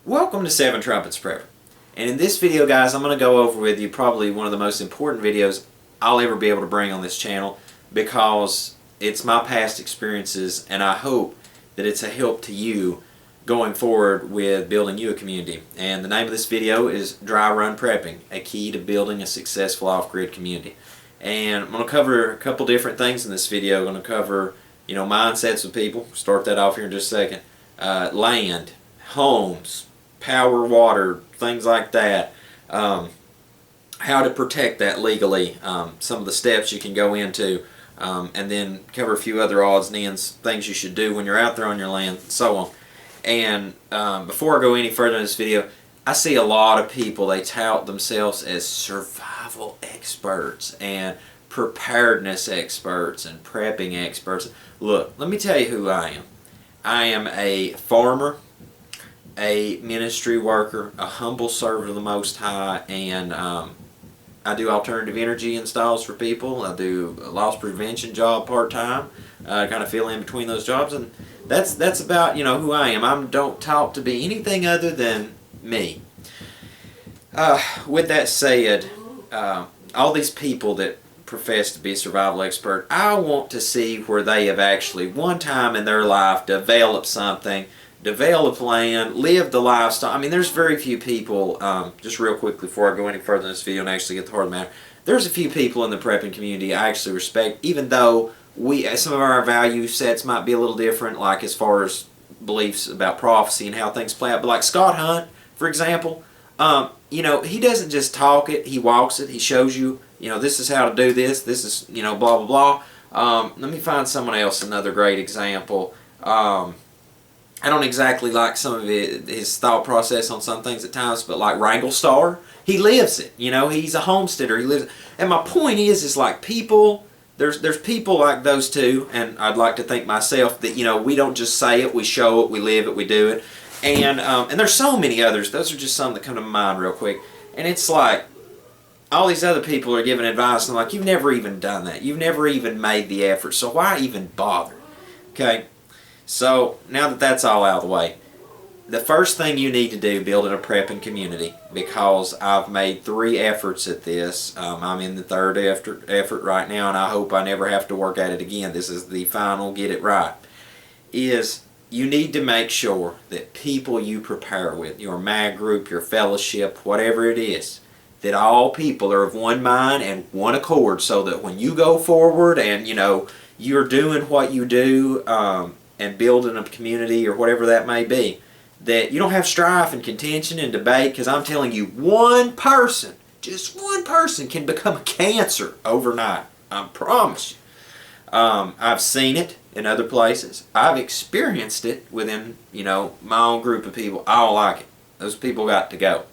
Welcome to Seven Trumpets Prepper. And in this video, guys, I'm going to go over with you probably one of the most important videos I'll ever be able to bring on this channel, because it's my past experiences and I hope that it's a help to you going forward with building you a community. And the name of this video is Dry Run Prepping, a key to building a successful off-grid community. And I'm going to cover a couple different things in this video. I'm going to cover, mindsets of people. Start that off here in just a second. Land, homes, power, water, things like that. How to protect that legally, some of the steps you can go into, and then cover a few other odds and ends, things you should do when you're out there on your land, and so on. And before I go any further in this video, I see a lot of people, they tout themselves as survival experts and preparedness experts and prepping experts. Look, let me tell you who I am. I am a farmer, a ministry worker, a humble servant of the Most High, and I do alternative energy installs for people. I do a loss prevention job part-time, kind of fill in between those jobs, and that's about who I am. I don't talk to be anything other than me. With that said, all these people that profess to be a survival expert, I want to see where they have actually one time in their life developed something, develop land, live the lifestyle. I mean, there's very few people, just real quickly before I go any further in this video and actually get the heart of the matter, there's a few people in the prepping community I actually respect, even though some of our value sets might be a little different, like as far as beliefs about prophecy and how things play out. But like Scott Hunt, for example, he doesn't just talk it, he walks it, he shows you, this is how to do this, this is, blah, blah, blah. Let me find someone else, another great example. I don't exactly like some of his thought process on some things at times, but like Wrangle Star, he lives it. He's a homesteader. He lives it. And my point is like people, there's people like those two, and I'd like to think myself that we don't just say it, we show it, we live it, we do it, and there's so many others. Those are just some that come to mind real quick. And it's like all these other people are giving advice, and I'm like, you've never even done that. You've never even made the effort. So why even bother? Okay. So, now that that's all out of the way, the first thing you need to do building a prepping community, because I've made 3 efforts at this, I'm in the 3rd effort right now, and I hope I never have to work at it again. This is the final get it right, is you need to make sure that people you prepare with, your mag group, your fellowship, whatever it is, that all people are of one mind and one accord, so that when you go forward and, you're doing what you do, and building a community or whatever that may be, that you don't have strife and contention and debate, because I'm telling you, one person, just one person, can become a cancer overnight. I promise you. I've seen it in other places. I've experienced it within, my own group of people. I don't like it. Those people got to go.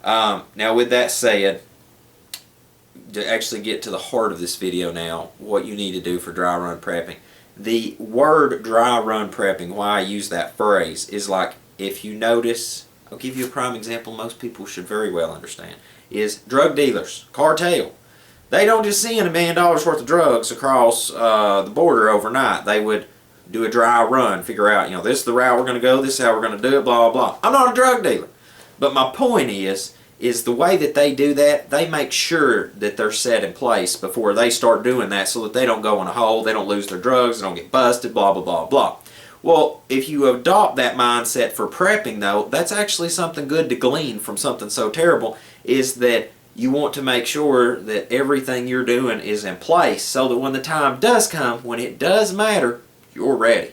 Now with that said, to actually get to the heart of this video now, what you need to do for dry run prepping. The word dry run prepping, why I use that phrase, is like, if you notice, I'll give you a prime example most people should very well understand, is drug dealers, cartel. They don't just send $1 million worth of drugs across the border overnight. They would do a dry run, figure out, this is the route we're going to go, this is how we're going to do it, blah, blah, blah. I'm not a drug dealer. But my point is the way that they do that, they make sure that they're set in place before they start doing that, so that they don't go in a hole, they don't lose their drugs, they don't get busted, blah, blah, blah, blah. Well, if you adopt that mindset for prepping, though, that's actually something good to glean from something so terrible, is that you want to make sure that everything you're doing is in place, so that when the time does come, when it does matter, you're ready.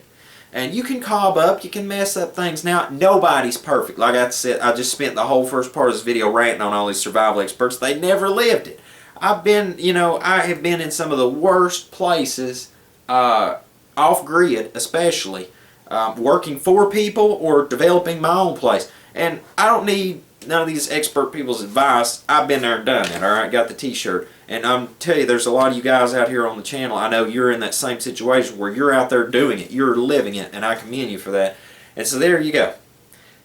And you can cob up, you can mess up things. Now, nobody's perfect. Like I said, I just spent the whole first part of this video ranting on all these survival experts. They never lived it. I have been in some of the worst places, off-grid especially, working for people or developing my own place. And I don't need none of these expert people's advice. I've been there and done it, alright? Got the t-shirt. And I'm tell you, there's a lot of you guys out here on the channel, I know you're in that same situation where you're out there doing it. You're living it, and I commend you for that. And so there you go.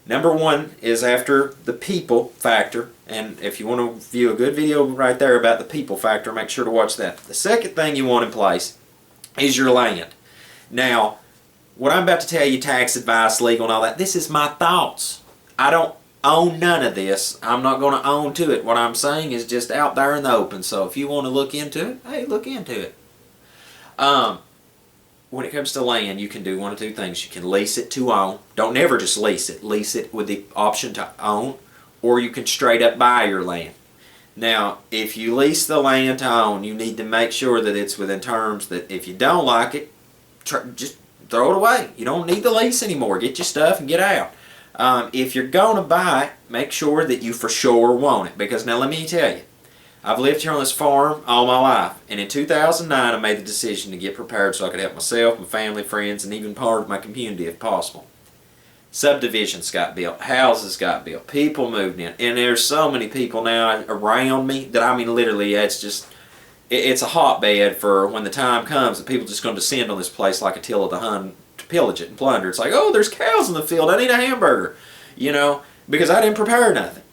Number one is after the people factor. And if you want to view a good video right there about the people factor, make sure to watch that. The second thing you want in place is your land. Now, what I'm about to tell you, tax advice, legal, and all that, this is my thoughts. I don't own none of this. I'm not going to own to it. What I'm saying is just out there in the open. So if you want to look into it, hey, look into it. When it comes to land, you can do one of two things. You can lease it to own. Don't never just lease it. Lease it with the option to own, or you can straight up buy your land. Now, if you lease the land to own, you need to make sure that it's within terms that if you don't like it, just throw it away. You don't need the lease anymore. Get your stuff and get out. If you're going to buy it, make sure that you for sure want it. Because now let me tell you, I've lived here on this farm all my life. And in 2009, I made the decision to get prepared so I could help myself, my family, friends, and even part of my community if possible. Subdivisions got built. Houses got built. People moved in. And there's so many people now around me that, I mean, literally, it's a hotbed for when the time comes that people are just going to descend on this place like Attila the Hun to pillage it and plunder. It's like, oh, there's cows in the field. I need a hamburger. You know, because I didn't prepare nothing.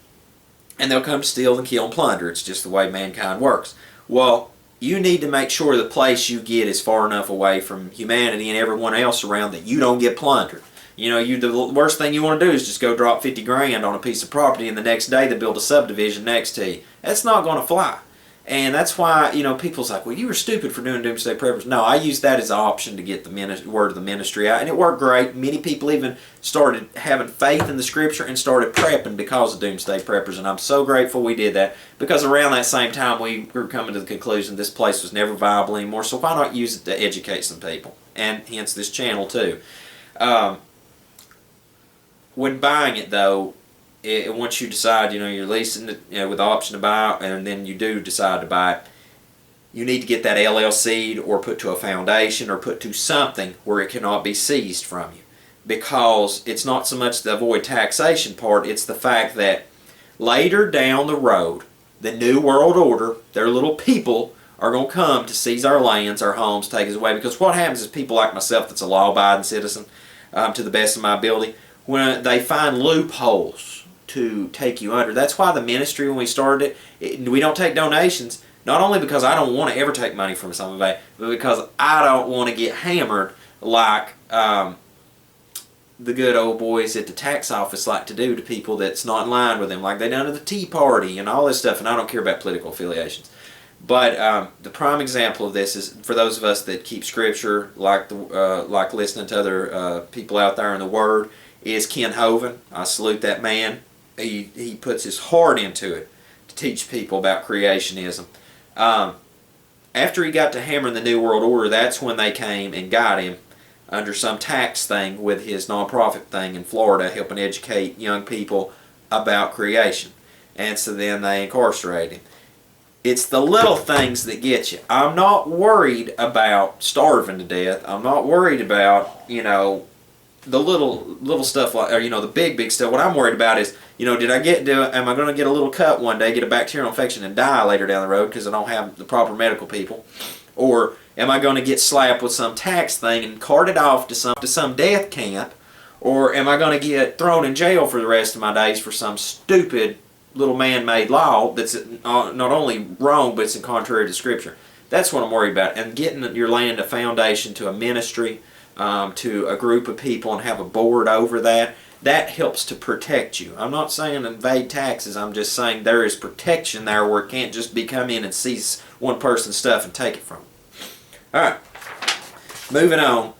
And they'll come steal and kill and plunder. It's just the way mankind works. Well, you need to make sure the place you get is far enough away from humanity and everyone else around that you don't get plundered. You know, the worst thing you want to do is just go drop 50 grand on a piece of property and the next day they build a subdivision next to you. That's not going to fly. And that's why, you know, people's like, well, you were stupid for doing doomsday preppers. No, I used that as an option to get the word of the ministry out, and it worked great. Many people even started having faith in the scripture and started prepping because of doomsday preppers, and I'm so grateful we did that, because around that same time we were coming to the conclusion this place was never viable anymore, so why not use it to educate some people, and hence this channel too. When buying it though, once you decide, you know, you're leasing it, you know, with the option to buy, and then you do decide to buy it, you need to get that LLC'd or put to a foundation or put to something where it cannot be seized from you. Because it's not so much the avoid taxation part, it's the fact that later down the road, the New World Order, their little people, are going to come to seize our lands, our homes, take us away. Because what happens is people like myself that's a law-abiding citizen, to the best of my ability, when they find loopholes to take you under. That's why the ministry, when we started it, we don't take donations, not only because I don't want to ever take money from somebody, but because I don't want to get hammered like the good old boys at the tax office like to do to people that's not in line with them, like they done to the Tea Party and all this stuff, and I don't care about political affiliations. But the prime example of this is for those of us that keep scripture, like listening to other people out there in the Word, is Ken Hovind. I salute that man. He puts his heart into it to teach people about creationism. After he got to hammering the New World Order, that's when they came and got him under some tax thing with his nonprofit thing in Florida, helping educate young people about creation. And so then they incarcerated him. It's the little things that get you. I'm not worried about starving to death. I'm not worried about, you know, the little stuff, like, or, you know, the big stuff. What I'm worried about is, you know, am I going to get a little cut one day, get a bacterial infection and die later down the road because I don't have the proper medical people? Or am I going to get slapped with some tax thing and carted off to some death camp? Or am I going to get thrown in jail for the rest of my days for some stupid little man-made law that's not only wrong, but it's in contrary to Scripture? That's what I'm worried about. And getting your land a foundation to a ministry, to a group of people, and have a board over that, that helps to protect you. I'm not saying evade taxes, I'm just saying there is protection there where it can't just be come in and seize one person's stuff and take it from them. Alright, moving on.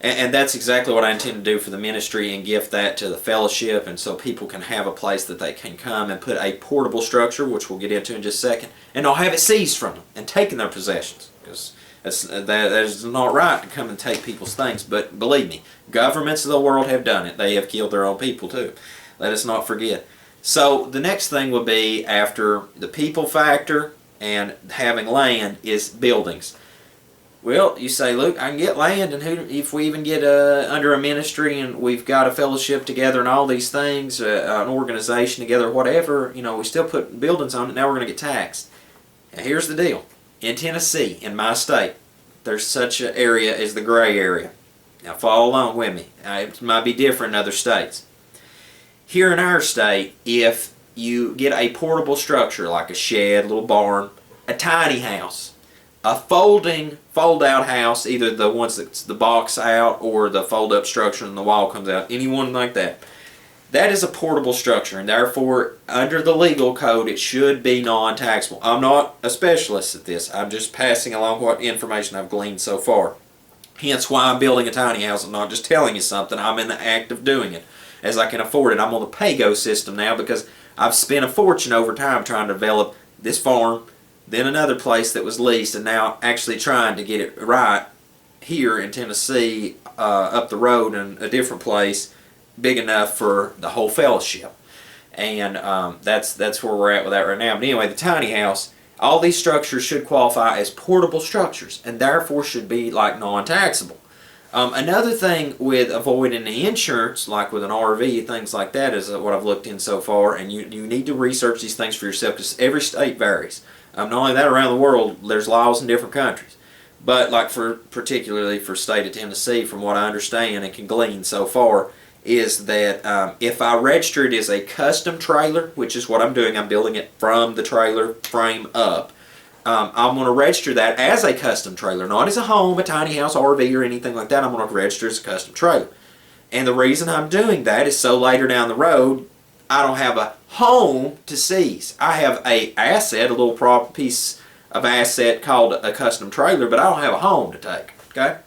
And that's exactly what I intend to do for the ministry, and gift that to the fellowship, and so people can have a place that they can come and put a portable structure, which we'll get into in just a second, and not have it seized from them and taken their possessions. Because that is not right to come and take people's things. But believe me, governments of the world have done it. They have killed their own people too. Let us not forget. So the next thing would be, after the people factor and having land, is buildings. Well, you say, look, I can get land, and if we even get under a ministry and we've got a fellowship together and all these things, an organization together, whatever, we still put buildings on it. Now we're going to get taxed. Now, here's the deal. In Tennessee, in my state, there's such an area as the gray area. Now follow along with me. It might be different in other states. Here in our state, if you get a portable structure like a shed, a little barn, a tiny house, a fold-out house, either the ones that's the box out or the fold-up structure and the wall comes out, anyone like that, that is a portable structure, and therefore, under the legal code, it should be non-taxable. I'm not a specialist at this. I'm just passing along what information I've gleaned so far. Hence why I'm building a tiny house and not just telling you something. I'm in the act of doing it as I can afford it. I'm on the pay-go system now because I've spent a fortune over time trying to develop this farm, then another place that was leased, and now actually trying to get it right here in Tennessee, up the road in a different place, big enough for the whole fellowship. And that's where we're at with that right now. But anyway, the tiny house, all these structures should qualify as portable structures and therefore should be like non-taxable. Another thing with avoiding the insurance, like with an RV, things like that, is what I've looked in so far, and you need to research these things for yourself because every state varies. Not only that, around the world, there's laws in different countries. But like particularly for the state of Tennessee, from what I understand and can glean so far, is that if I register it as a custom trailer, which is what I'm doing, I'm building it from the trailer frame up, I'm going to register that as a custom trailer, not as a home, a tiny house, RV, or anything like that. I'm going to register as a custom trailer. And the reason I'm doing that is so later down the road, I don't have a home to seize. I have a asset, a little piece of asset called a custom trailer, but I don't have a home to take. Okay?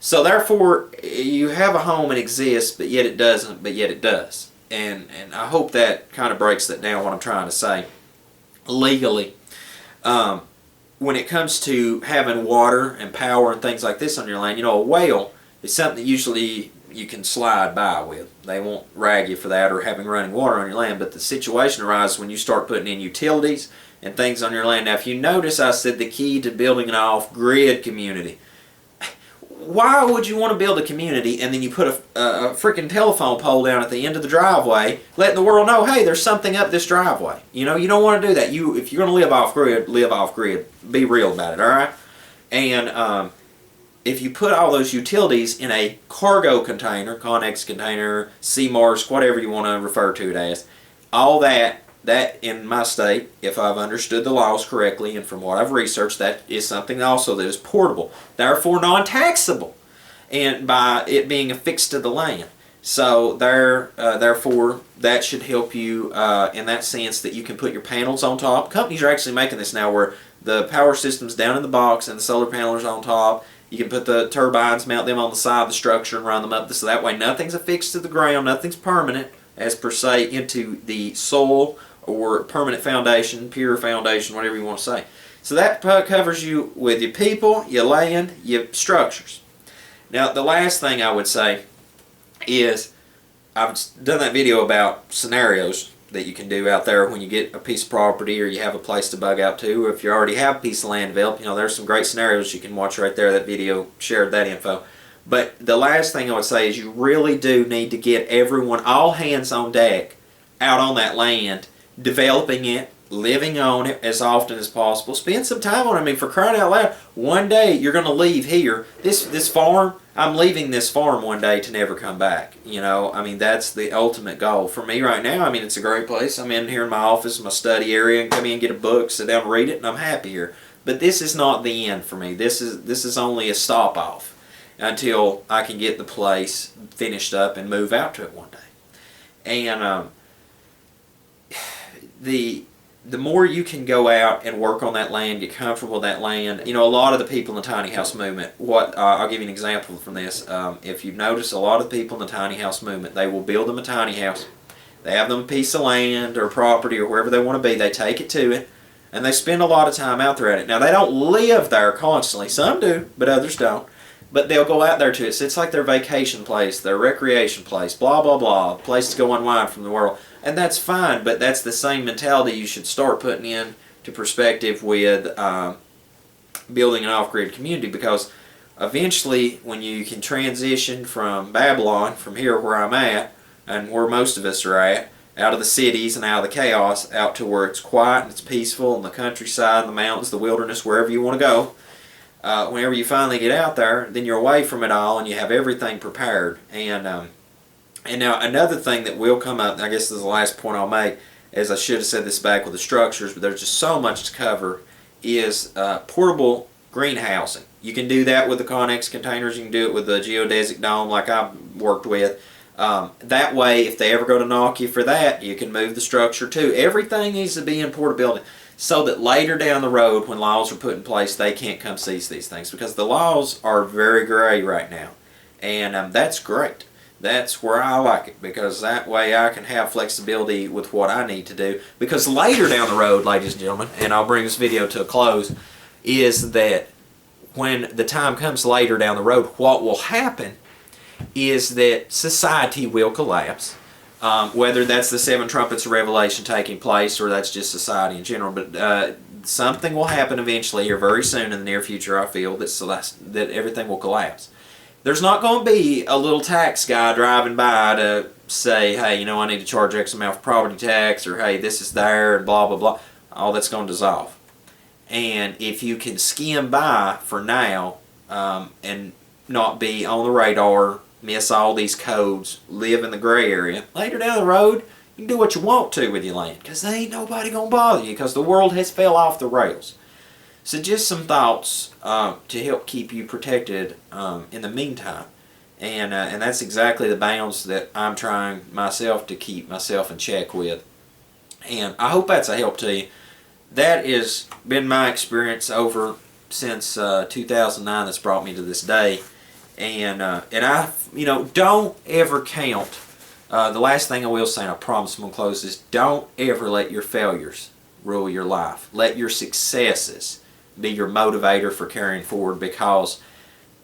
So therefore, you have a home and exists, but yet it doesn't, but yet it does. And I hope that kind of breaks that down, what I'm trying to say. Legally, when it comes to having water and power and things like this on your land, a well is something that usually you can slide by with. They won't rag you for that or having running water on your land, but the situation arises when you start putting in utilities and things on your land. Now, if you notice, I said the key to building an off-grid community. Why would you want to build a community and then you put a freaking telephone pole down at the end of the driveway, letting the world know, hey, there's something up this driveway? You don't want to do that. If you're going to live off-grid, live off-grid. Be real about it, all right? And if you put all those utilities in a cargo container, Connex container, CMARS, whatever you want to refer to it as, all that in my state, if I've understood the laws correctly and from what I've researched, that is something also that is portable, therefore non-taxable, and by it being affixed to the land. So therefore, that should help you in that sense that you can put your panels on top. Companies are actually making this now where the power system's down in the box and the solar panels on top. You can put the turbines, mount them on the side of the structure and run them up. So that way nothing's affixed to the ground, nothing's permanent as per se into the soil or permanent foundation, pure foundation, whatever you want to say. So that covers you with your people, your land, your structures. Now the last thing I would say is I've done that video about scenarios that you can do out there when you get a piece of property or you have a place to bug out to, or if you already have a piece of land developed. There's some great scenarios you can watch right there. That video shared that info. But the last thing I would say is you really do need to get everyone, all hands on deck, out on that land, developing it, living on it as often as possible. Spend some time on it. I mean, for crying out loud, one day you're going to leave here. This farm, I'm leaving this farm one day to never come back. I mean, that's the ultimate goal. For me right now, I mean, it's a great place. I'm in here in my office, my study area, and come in and get a book, sit down and read it, and I'm happy here. But this is not the end for me. This is only a stop-off until I can get the place finished up and move out to it one day. And the more you can go out and work on that land, get comfortable with that land. A lot of the people in the tiny house movement, I'll give you an example from this. If you notice, a lot of the people in the tiny house movement, they will build them a tiny house. They have them a piece of land or property or wherever they want to be. They take it to it, and they spend a lot of time out there at it. Now, they don't live there constantly. Some do, but others don't. But they'll go out there to it. So it's like their vacation place, their recreation place, blah, blah, blah, place to go unwind from the world. And that's fine, but that's the same mentality you should start putting in to perspective with building an off-grid community, because eventually when you can transition from Babylon, from here where I'm at and where most of us are at, out of the cities and out of the chaos, out to where it's quiet and it's peaceful, and the countryside, the mountains, the wilderness, wherever you want to go, whenever you finally get out there, then you're away from it all and you have everything prepared. And now another thing that will come up, and I guess this is the last point I'll make, as I should have said this back with the structures, but there's just so much to cover, is portable greenhousing. You can do that with the Connex containers. You can do it with the geodesic dome like I've worked with. That way, if they ever go to knock you for that, you can move the structure too. Everything needs to be in portability, so that later down the road, when laws are put in place, they can't come seize these things, because the laws are very gray right now. And that's great. That's where I like it, because that way I can have flexibility with what I need to do. Because later down the road, ladies and gentlemen, and I'll bring this video to a close, is that when the time comes later down the road, what will happen is that society will collapse. Whether that's the seven trumpets of Revelation taking place, or that's just society in general, but something will happen eventually, or very soon in the near future, I feel, that everything will collapse. There's not going to be a little tax guy driving by to say, hey, you know, I need to charge X amount for property tax, or hey, this is there, and blah, blah, blah. All that's going to dissolve. And if you can skim by for now, and not be on the radar, miss all these codes, live in the gray area, later down the road, you can do what you want to with your land, because there ain't nobody going to bother you, because the world has fell off the rails. So just some thoughts to help keep you protected in the meantime. And that's exactly the bounds that I'm trying myself to keep myself in check with. And I hope that's a help to you. That has been my experience over since 2009 that's brought me to this day. And I, you know, don't ever count. The last thing I will say, and I promise I'm going to close this, don't ever let your failures rule your life. Let your successes be your motivator for carrying forward, because,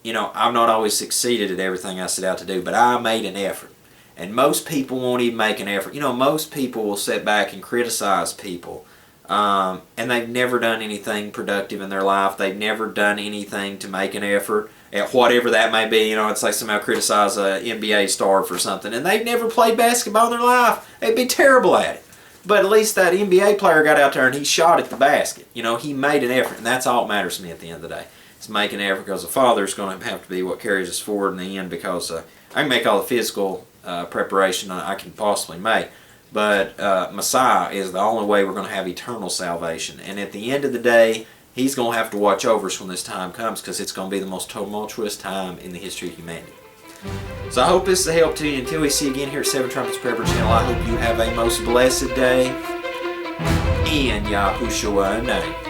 you know, I've not always succeeded at everything I set out to do, but I made an effort. And most people won't even make an effort. You know, most people will sit back and criticize people. And they've never done anything productive in their life. They've never done anything to make an effort at whatever that may be. You know, it's like somehow criticize an NBA star for something, and they've never played basketball in their life. They'd be terrible at it. But at least that NBA player got out there and he shot at the basket. You know, he made an effort, and that's all that matters to me at the end of the day. It's making an effort, because the Father is going to have to be what carries us forward in the end, because I can make all the physical preparation I can possibly make. But Messiah is the only way we're going to have eternal salvation. And at the end of the day, He's going to have to watch over us when this time comes, because it's going to be the most tumultuous time in the history of humanity. So I hope this is a help to you. Until we see you again here at Seven Trumpets Prayer Channel, I hope you have a most blessed day. In Yahushua's name.